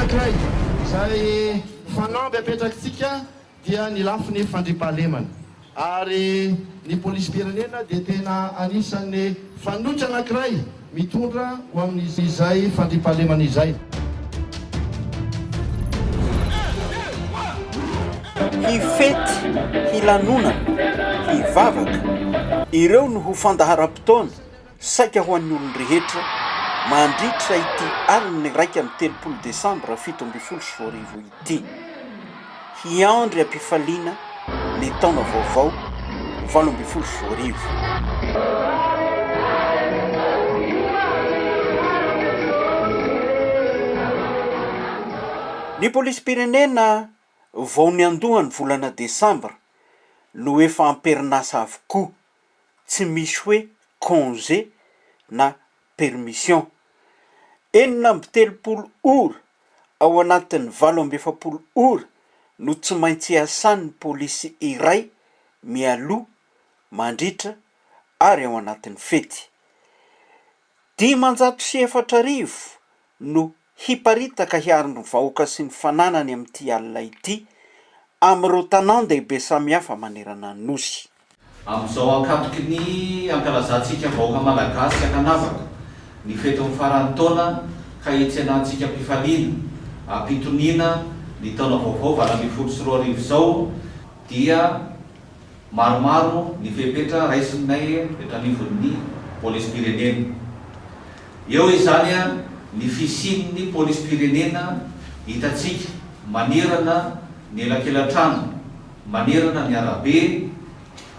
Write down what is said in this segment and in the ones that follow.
anankiray izay fanamby apetrakintsika dia ny lafiny fandrimpahalemana ary ny polisy-pirenena dia tena anisan'ny fanotra anankiray mitondra ho amin'izay fandrimpahalemana izay. Hifety, hilanonana, hivavaka, ireo no ho fandahara-potoana saika ho an'ny olon-drehetra mandritra ity aliny 1 Desambra 17 ity. Hiandry ampifaliana ny taona vaovao 17. Ny polisy-pirenena vao ny andohany volana Desambra no efa amperinasa avokoa, tsy misy hoe congé na permission. 7 ora ao anatin'ny 7 ora no tsy maintsy iasan'ny polisy iray mialoha mandritra ary ao anatin'ny fety. 740 no hiparitaka hiariny vahoaka sy ny fananany amin'ity alina ity amin'ireo tanan-dehibe samihafa manerana ny nosy. Amin'izao ankatoky ny ankalazantsika vahoaka malagasy ankanavaka ny fetin'ny faran'ny taona ka hitsenantsika mpifaliana ampitoniana ny taona vaovao 2024 izao dia maromaro ny fepetra raisinay etanivon'ny polisy-pirenena. Eo izany ny fisin'ny polisy-pirenena hitatsika manerana ny elakelan-trano, manerana ny arabe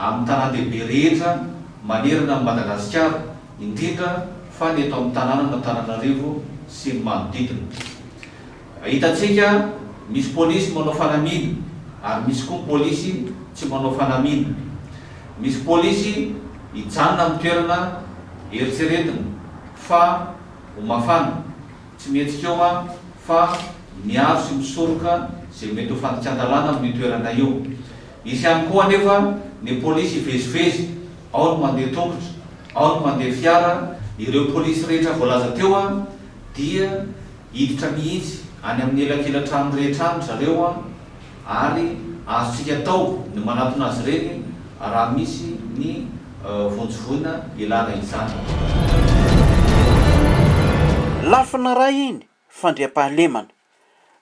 amin'ny tanan-dehibe rehetra, manerana ny Madagasikara, indrindra fa ny eto amin'ny tanàna n'Antananarivo sy ny manodidina. Hitatsika misy polisy manao fanamina ary misy koa polisy tsy manao fanamina. Misy polisy hijanona amin'ny toerana eritseretina fa ho mafana, tsy mihetsika eo fa miaro sy misoroka izay mety ho fandrian-dalàna amin'ny toerana io. Isy ihany koa anefa ny polisy hivezivezy, ao ny mandeha tongotra, ao ny mandeha fiara. Ireo polisy rehetra voalaza teo dia hiditra mihitsy any amin'ny elakelan-trano rehetra any zareo ary azontsika atao ny manatona azy ireny raha misy ny vonjovona ilana izany. Lafina ray iny fandriam-pahalemana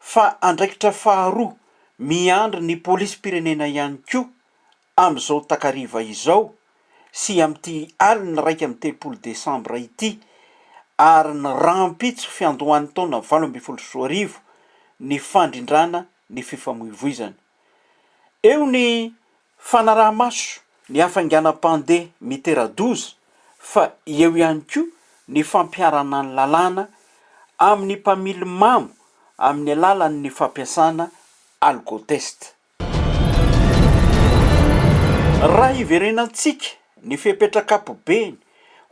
fa andraikitra faharoa miandry ny polisy-pirenena ihany koa amin'izao takariva izao sy amin'ity alina 1 Desambra ity ary ny rampitso fiandohan'ny taona 17 ny fandrindrana ny fifamoivoizana. Eo ny fanaraha-maso ny hafainganam-pandeha mitera-doza fa eo ihany koa ny fampiarana ny lalàna amin'ny mpamily mamo amin'ny alalan'ny fampiasana alkotesta. Raha iverenantsika ny fepetrakampobeny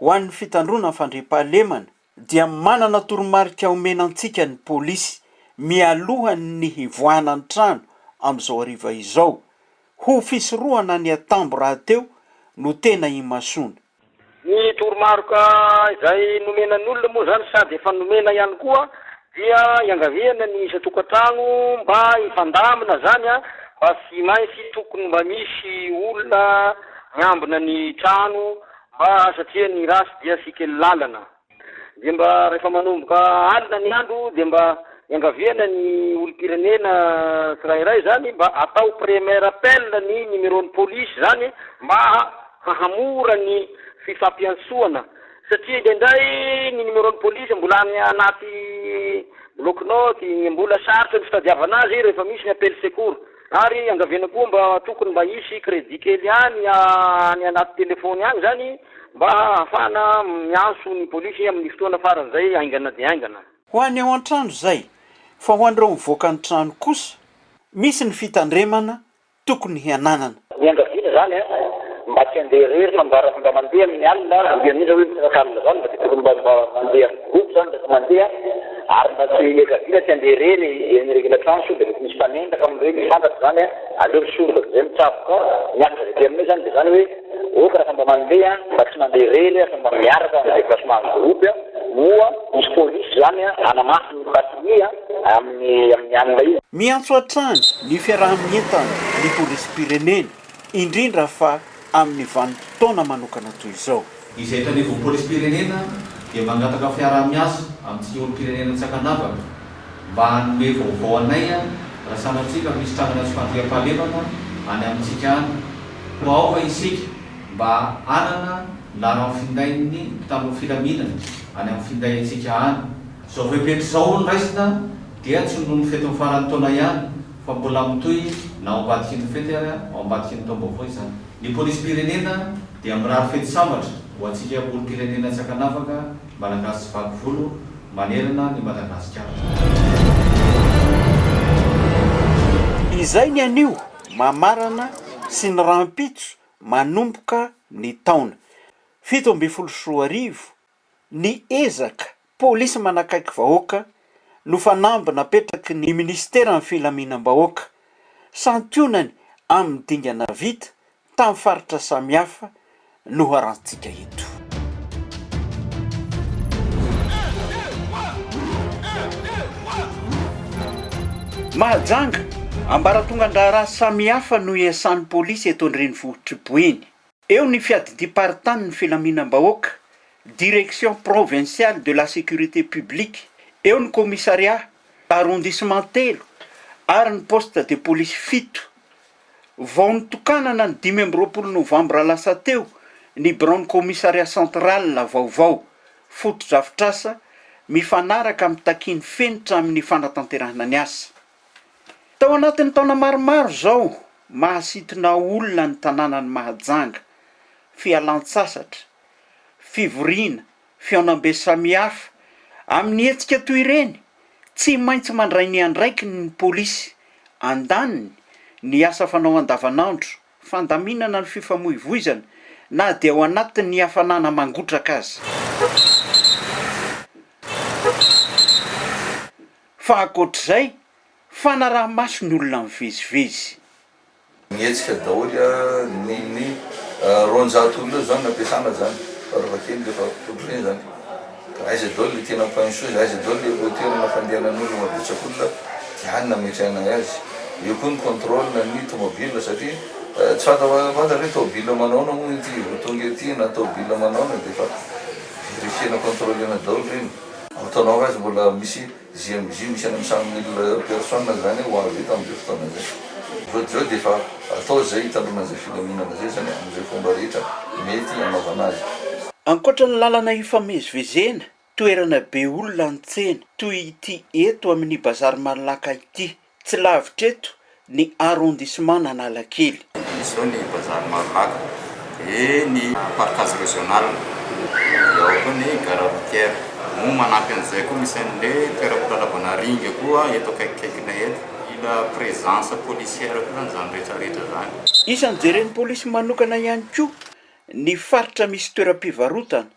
ho an'ny fitandrona fandriam-pahalemana dia manana toromarika omenantsika ny polisy mialohan'ny hivoahanany trano amin'izao hariva izao. Ho fisorohana ny atambo raha teo no tena imasona. Ny toromaroka izay nomenan'olona moa zany sady efa nomena ihany koa dia iangaviana ny isa-tokantrano mba hifandamina zany mba sy maintsy tokony mba misy olona miambina ny trano mba satria ny rasy dia sikely lalana. Dia mba rehefa manomboka alina ny andro dia mba iangaviana ny olom-pirenena tsirairay zany mba atao premier appel ny numéron'ny polisy zany mba hahamora ny fifampiantsoana satria indraindray ny numéron'ny polisy mbola any anaty bloc-note mbola sarotra ny fitadiavana azy rehefa misy ny appel secours ary angaviana koa mba tokony mba hisy crédit kely any anaty telefony any zany mba ahafahana miantso ny polisy amin'ny fotoana faran'izay aingana dia aingana. Ho any ao an-trano zay fa ho an'ireo mivoaka ny trano kosa misy ny fitandremana tokony hiananana. Iangaviana zany mba tsy handeha rery fa mba mandeha amin'ny alina andian'iza hoe misakalina zany mba tsy tokony mba mandeha groupe zany mba tsy mandeha ary mba tsy iangaviana tsy handeha rery enyreka trano so dia misy mpanendaka amin'ireny mifantatra zany aleo misoroka zay mitsaboka miakatra zay amin'io zany dia zany hoe oka raha mba mandeha mba tsy mandeha rery fa mba miaraka amin'ny déplacement groupe moa misy polisy zany anamafy ny famia amin'ny anina izy. Miantso hatrany ny fiaraha-mientana ny polisy-pirenena indrindra fa amin'ny vanim-potoana manokana toy izao. Izay tanevon'ny polisy-pirenena dia mangataka fiaraha-miasa amintsika olo-pirenena Tsakanavaka mba hanome vaovao anay raha sanatsika misy trangana sy fandriam-pahalemana any amintsika any. Aoka isika mba anana lara findain'ny mpitandro filaminana any amin'ny finday antsika any. Zao fepetra izao ny raisina dia tsy noho ny fety faran'ny taona ihany fa mbola mitoy na ao ambadiky ny fety ary ao ambadiky ny taom-baovao izany. Ny polisy-pirenena dia mirary fety sambatra ho antsika olo-pirenena Tsakanavaka malagasy sy vakovolo manerana ny Madagasikara. Izay ny anio mamarana sy ny rampitso manomboka ny taona 17 ny ezaka polisy manakaiky vahoaka no fanamby napetraky ny ministera ny filaminam-bahoaka santionany amin'ny dingana vita tamin'ny faritra samihafa no harantsika eto. Mahajanga ambaratongan-draharaha samihafa no iasan'ny polisy eto an-drenivohitra Boeny. Eo ny fiadidim-paritany ny filaminam-bahoaka, direction provinciale de la sécurité publique, eo ny commissariat arrondissement telo ary ny poste de police 7. Vao nitokanana ny 25 novambra lasa teo ny bureau commissariat central vaovao foto-drafitrasa mifanaraka amin'ny takiny fenitra amin'ny fanatanterahana ny asa. Tao anatin'ny taona maromaro zao mahasitona olona ny tanàna ny Mahajanga, fialan-tsasatra, fivoriana, fiaonam-be samihafa. Amin'ny hetsika toy ireny tsy maintsy mandray ny andraiky ny polisy andaniny ny asa fanao andavanandro, fandaminana ny fifamoivoizana na dia ao anatin'ny hafanana mangotraka azy. Fa ankoatr'izay fanaraha-maso ny olona mivezivezy. Mihetsika daholo ny ronjato olona zany nampiasana zany faravakely rehefa otriny zany. Aiza daholo le tena mpanisozy, aiza daholo le toerana fandehanan'olona mabetsaka olona tiany nametrahana azy. Eo koa ny contrôle ny tomobile satria tsy fantatra hoe tomobile manaona moa ity tonga ety na tomobile manaona dia fa verifiena contrôlena daholo reny. Ataonao azy mbola misy ZMJ misy any amin'ny 100 000 personnes zany ho avy eto amin'izay fotoana zay. Zao dia fa atao zay hitanona zay filaminana zay zany amin'izay fomba rehetra mety anaovana azy. Ankoatra ny lalana ifamezivezena, toerana be olona ny tsena toy ity eto amin'ny bazary Malalaka ity, tsy lavitra eto ny arrondissement n'Analakely. Izao ny bazary Malalaka e ny parcage régional, eo koa ny gare routière. Moa manampy an'izay koa misy an'ilay toeram-pilalabana ringa koa eto akaikikaikina eto. La présence policière koa zany rehetrarehetra zany. Isan'ny jeren'ny polisy manokana ihany koa ny faritra misy toeram-pivarotana,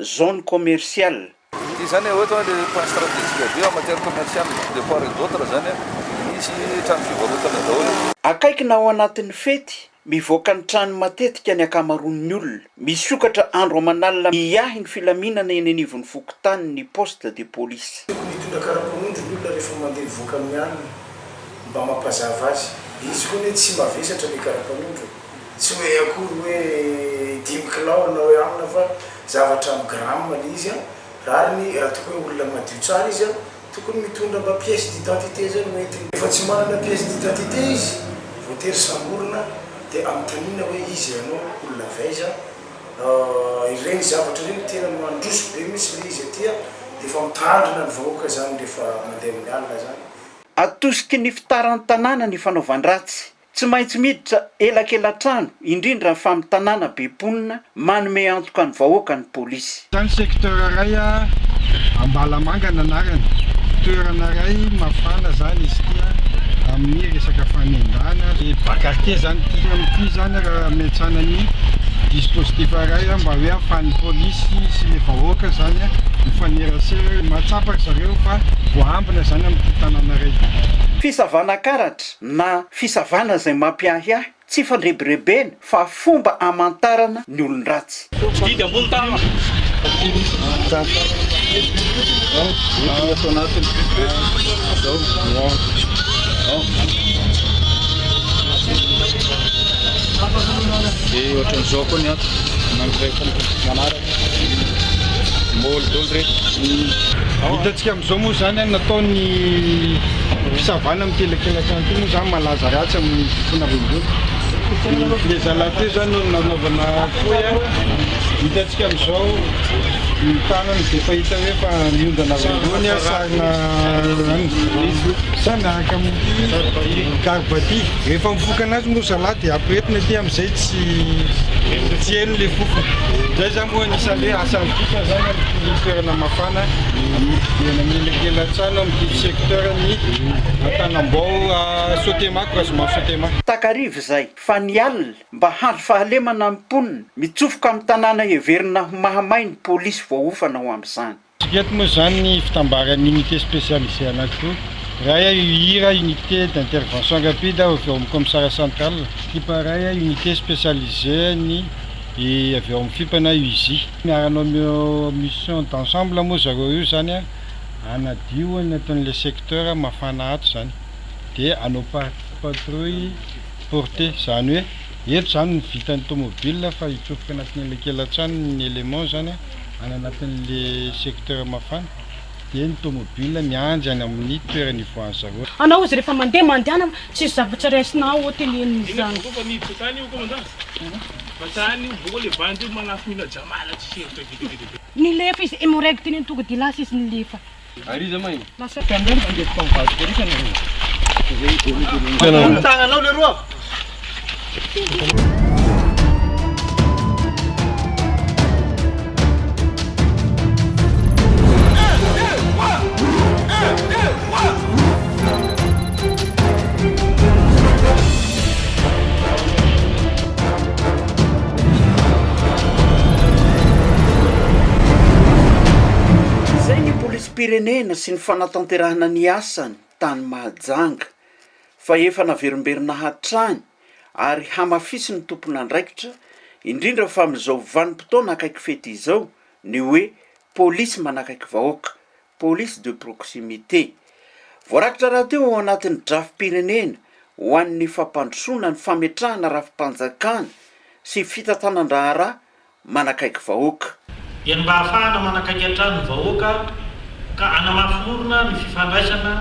zone commerciale. Ity zany ohatra le point stratégique be en matière commerciale de part et d'autre zany misy trano fivarotana daholo. Akaikina ao anatin'ny fety mivoaka ny trano matetika ny akamaroan'ny olona. Misokatra andro aman'alina miahy ny filaminana eny anivon'ny fokontany ny poste de police. Mitondra karapanondro olona rehefa mandeha mivoaka amin'ny alina mba mampazava azy. Izy koa hoe tsy mavesatra ny karapanondro. Tsy hoe akory hoe 10 kilao na hoe amina fa zavatra amin'ny gramme izy rariny raha tokony hoe olona madio tsara izy tokony mitondra mba pièce d'identité zany mety. Efa tsy manana pièce d'identité izy voatery samborina dia amin'ny tanina hoe izy ianao olona vaiza. Ireny zavatra ireny tena mandroso be misy le izy atya dia efa mitandrina ny vahoaka zany rehefa mandeha amin'ny alina zany. Atosiky ny fitaran'ny tanàna ny fanaovan-dratsy. Tsy maintsy miditra elakelan-trano indrindra fa amin'ny tanàna be ponina manome antoka ny vahoaka ny polisy. Tany secteur iray Ambalamanga nanarany. Toerana iray mafana zany izy tia amin'ny resaka fanendana. Quartier zany ity zany raha metsana ny dispositif iray mba hoe ahafahan'ny polisy sy ny vahoaka zany mifanerasera matsapaka zareo fa voambina zany amin'ny tanàna iray. Fisavana karatra na fisavana izay mampiahiahy tsy fandrebirebena fa fomba amantarana ny olon-dratsy. Atao anatiny zao dia ohatran'izao koa ny ato nankiray manaraka môlydôly rehetra. Hitantsika amin'izao moa zany a nataony fisavana amin'ny telakelaka ty moa zany malaza ratsy amin'ny fona rembony. Le zalahy zany no nanaovana foy a. Hitantsika amin'izao ny tanany dia fahita hoe fa miondana rembony a sarina sa miaraka amin'ny karbaty. Rehefa mifoka anazy moa zalahy dia ampiretina ty amin'izay tsy eny le fofony. Zay zany moa anisan'le asan'nytika zany amin'ny toerana mafana menakelatsano amin'ny secteur ny Antanambao Sotema croisement Sotema. Takarivo zay fa ny alina mba hazo fahalemana amin'ny mponina mitsofoka amin'ny tanàna heverina ho mahamay ny polisy voaofana ho amin'izany. Eto moa zany ny fitambaran'ny unité spécialisée anankiroa. Ray UIRA unité d'intervention rapide avy eo amin'ny commissariat central. Iparay unité spécialisée ny avy eo amin'ny fipana UISY. Miaranao mission d'ensemble moa zareo io zany a anadio anatin'le secteur mafana ato zany dia anao patrouille portée zany hoe eto zany ny vitan'ny tomobile fa hitsofoka anatin'le kelantrano ny élément zany any anatin'le secteur mafana dia ny tomobile miandry any amin'ny toerany ivoahany zareo. Anao izy rehefa mandeha tsy zavatra raisinao hôtelen'ny zany. Ny lefa izy emoregty ny tonga dia lasa izy ny lefa. Ariza mai. Lasa Kamera mandeha mpamivady kerika na. Tagnanao leroa. Pirenena sy ny fanatanterahana ny asany tany Mahajanga fa efa naverimberina hatrany ary hamafisy ny tompona andraikitra indrindra fa amin'izao vanim-potoana akaiky fety izao ny hoe polisy manakaiky vahoaka, police de proximité. Voarakitra raha teo ao anatin'ny drafim-pirenena ho an'ny fampandrosoana ny fametrahana rafim-panjakana sy fitantanan-draharaha manakaiky vahoaka. Dia mba ahafahana manakaiky hatrany vahoaka ka anamaforona ny fifandraisana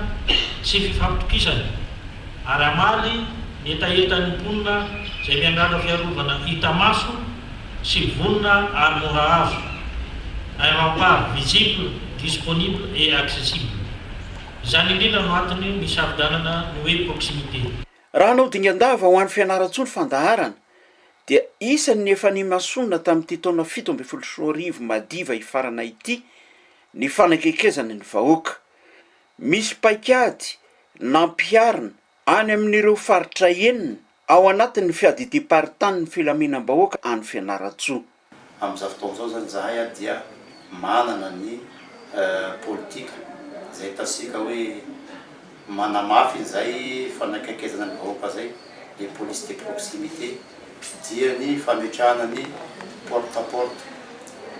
sy fifampitokisana ary amaly ny etaetan'ny mponina izay miandrana fiarovana hita maso sy vonona ary mora azo rempart visible, disponible et accessible. Izany indrindra no antony misafidanana ny hoe proximité. Raha anao dingan-dava ho an'ny fianaran-tsony fandaharana dia isan'ny efa nimasona tamin'ity taona 17 madiva ifarana ity ny fanakekezana ny vahoaka. Misy paikady nampiarina any amin'ireo faritra enina ao anatin'ny fiadidim-paritany ny filaminam-bahoaka any Fianaratsoa. Amin'izao fotoana izao zany zahay dia manana ny politika izay hitasika hoe manamafy izay fanakekezana ny vahoaka zay le police de proximité dia ny fametrahana ny porte à porte.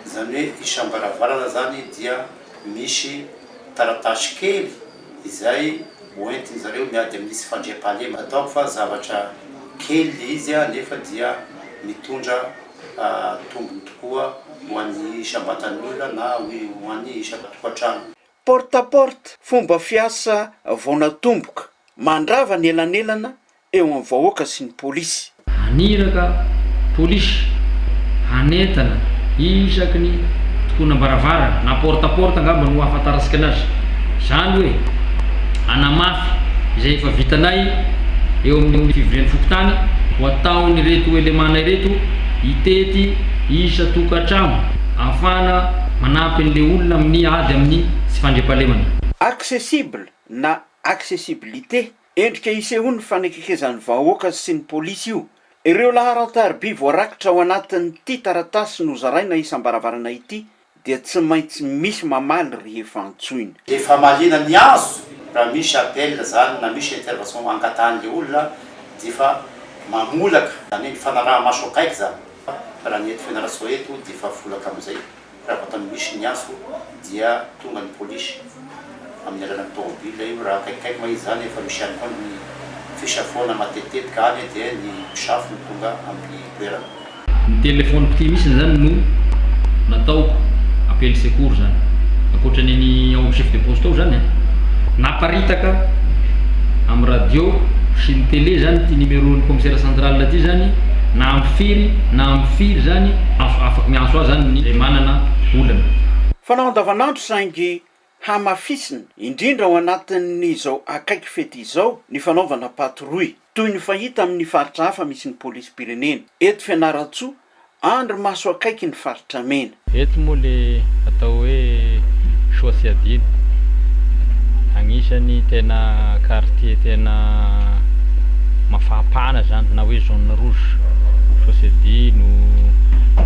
Zany hoe isam-baravarana zany dia misy taratasy kely izay hoentiny zareo miady amin'isy fandriam-pahalema. Ataoko fa zavatra kely izy nefa dia mitondra tombony tokoa ho an'ny isam-batan'olona na ho an'ny isam-tokantrano. Porte à porte fomba fiasa vao natomboka mandrava ny elanelana eo amin'ny vahoaka sy ny polisy. Aniraka polisy hanentana isaky ny tokona baravarana na porte à porte angamba no ahafantarasika anazy. Zany hoe anamafy izay efa vitanay eo amin'ny fivorian'ny fokotany ho ataony reto elemana ireto hitety isa tokantrano ahafahana manampy an'le olona amin'ny ady amin'ny sy fandriam-pahalemana. Accessible na accessibilité endrika isehoany fanekekezan'ny vahoaka sy ny polisy io. Ireo laharan-tarby voarakitra ao anatin'ity taratasy nozaraina isam-baravarana ity dia tsy maintsy misy mamaly rehefa antsoina. Efa malina ny azo raha misy appel zany na misy intervention angatan'le olona dia fa mamolaka zany hoe fanaraha maso akaiky zany raha ny eto Fianarantsoa eto dia fa volaka amin'izay raha vatany misy ny aso dia tonga ny polisy amin'ny alalan'ny tômôbila io raha kaikaiky mahizy zany efa misy ihany koa ny fisafoana matetetika any dia ny mpisafo no tonga amin'ny toerana. Ny telefôny piti misy zany no nataoko appel secours zany akoatran'ny ao chef de poste ao zany naparitaka amin'ny radio sy ny télé zany ty numéro-ny commissaire central ty zany na amfiry zany afaka miantso azy zany ny manana olana. Fanao andavanandro saingy hamafisina indrindra ao anatin'ny zao akaiky fety izao ny fanaovana patrouille toy ny fahita amin'ny faritra hafa misy ny polisy pirenena. Eto Fianaratsoa andro maso akaiky ny faritra mena. Eto moa le atao hoe Soasiadina agnisan'ny tena quartier tena mafapana zany na hoe zone rouge. Soasiadino,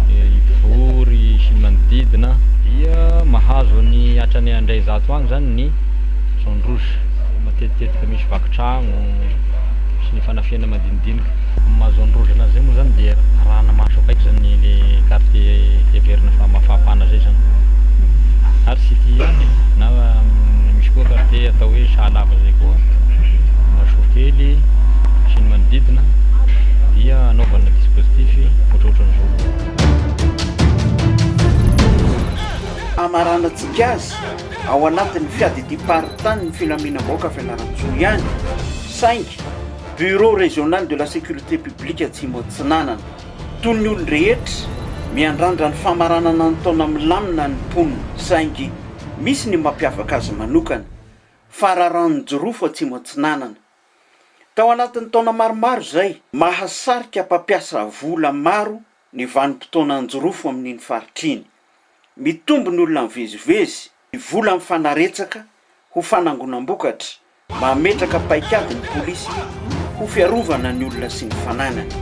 Ivory sy manodidina dia mahazo ny hatrany andray zato agny zany ny zone rouge. Matetika misy vakitragno sy ny fanafiana madinidinika ma zone rouge na zay moa zany dia rana maso akaiky zany le quartier heverina fa mafapana zay zany. Ary city any na misy koa quartier atao hoe Sahalava zay koa Masokely sy ny manodidina dia anaovana dispositif ohatrohatran'izao. Amaranantsika azy ao anatin'ny fiadidim-paritany ny filaminam-bahoaka Fianaratsoa ihany saingy bureau régional de la sécurité publique Atsimo Atsinanana toy ny olon rehetra miandrandra ny famaranana ny taona milamina ny mponina saingy misy ny mampiavaka azy manokana fararano jorofo Atsimo Atsinanana. Tao anatin'ny taona maromaro zay mahasarika mpampiasa vola maro ny vanim-potoana anjorofo amin'iny faritriny. Mitombo ny olona mivezivezy ny vola mifanaretsaka ho fanangonam-bokatra mametraka paikady ny polisy ho fiarovana ny olona sy ny fananany.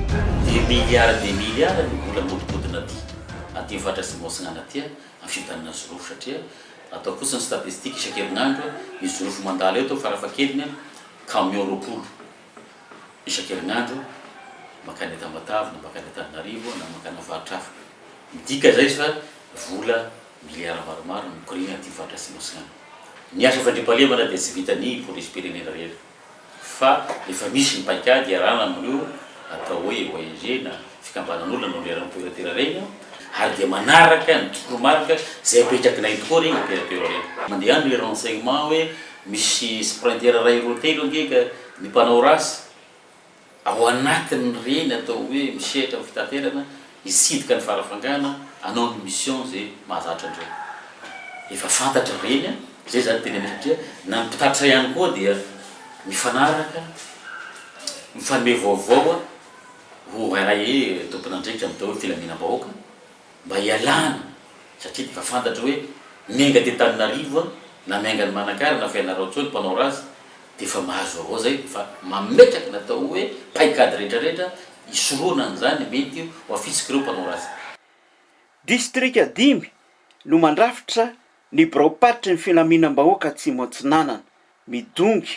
Des milliards ny vola modipodina aty faritra Atsimo Atsinanana aty amin'ny fitanana jorofo satria atao fotsiny statistika isan-kerinandro ny jorofo mandalo eto farafahakeliny camion roapolo isan-kerinandro makany Tamatavy na makany Antananarivo na makany faritra hafa. Midika zay fa vola miliara maromaro mikorina aty faritra Atsimo Atsinanana. Ny asa fandriam-pahalemana dia tsy vitany polisy pirenena rehetra fa efa misy ny paikady arahana amin'io atao hoe ONG na fikambanan'olona no leran'opérateur regny ary dia manaraka ny toromarika zay apetrakinay tokoa regny opérateur regny. Mandeha any le renseignement hoe misy sprinter ray roa telo angeka ny mpanao rasy ao anatiny reny atao hoe misehatra amin'ny fitaterana hisidika ny farafangana anao ny mission zay mahazatra andreo. Efa fantatra reny zay zany tena satria na ny mpitatitra ihany koa dia mifanaraka mifanome vaovao ho ray tompon'andraikitra amin'ny tao hoe filaminam-bahoaka mba hialana satria efa fantatra hoe miainga ty Antananarivo na miainga ny Manakary na Fianarantsoa ny mpanao razy dia efa mahazo avao zay fa mametraky natao hoe paikady rehetrarehetra isoroana an'izany mety ho afitsika ireo mpanao razy. Distrika 5 no mandrafitra ny biraopatry ny filaminam-bahoaka Atsimo Atsinanana Midongy,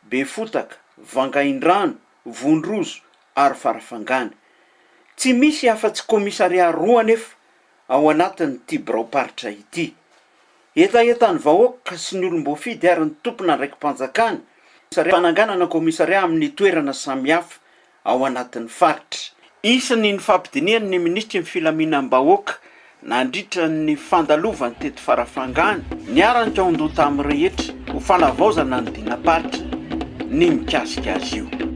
Befotaka, Vangaindrano, Vondrozo ary Farafangana. Tsy misy afa-tsy komisaria roa nefa ao anatin'ity biraoparitra ity. Etaetany vahoaka sy ny olom-boafidy ary ny tompona andraiki-panjakana fananganana komisaria amin'ny toerana samihafa ao anatin'ny faritra. Isany ny fampidiniany ny ministra ny filaminam-bahoaka nandritra ny fandalovany teto Farafangana niaranka ondota amin'ny rehetra ho fanavaozana ny dinaparitra ny mikasika azy io.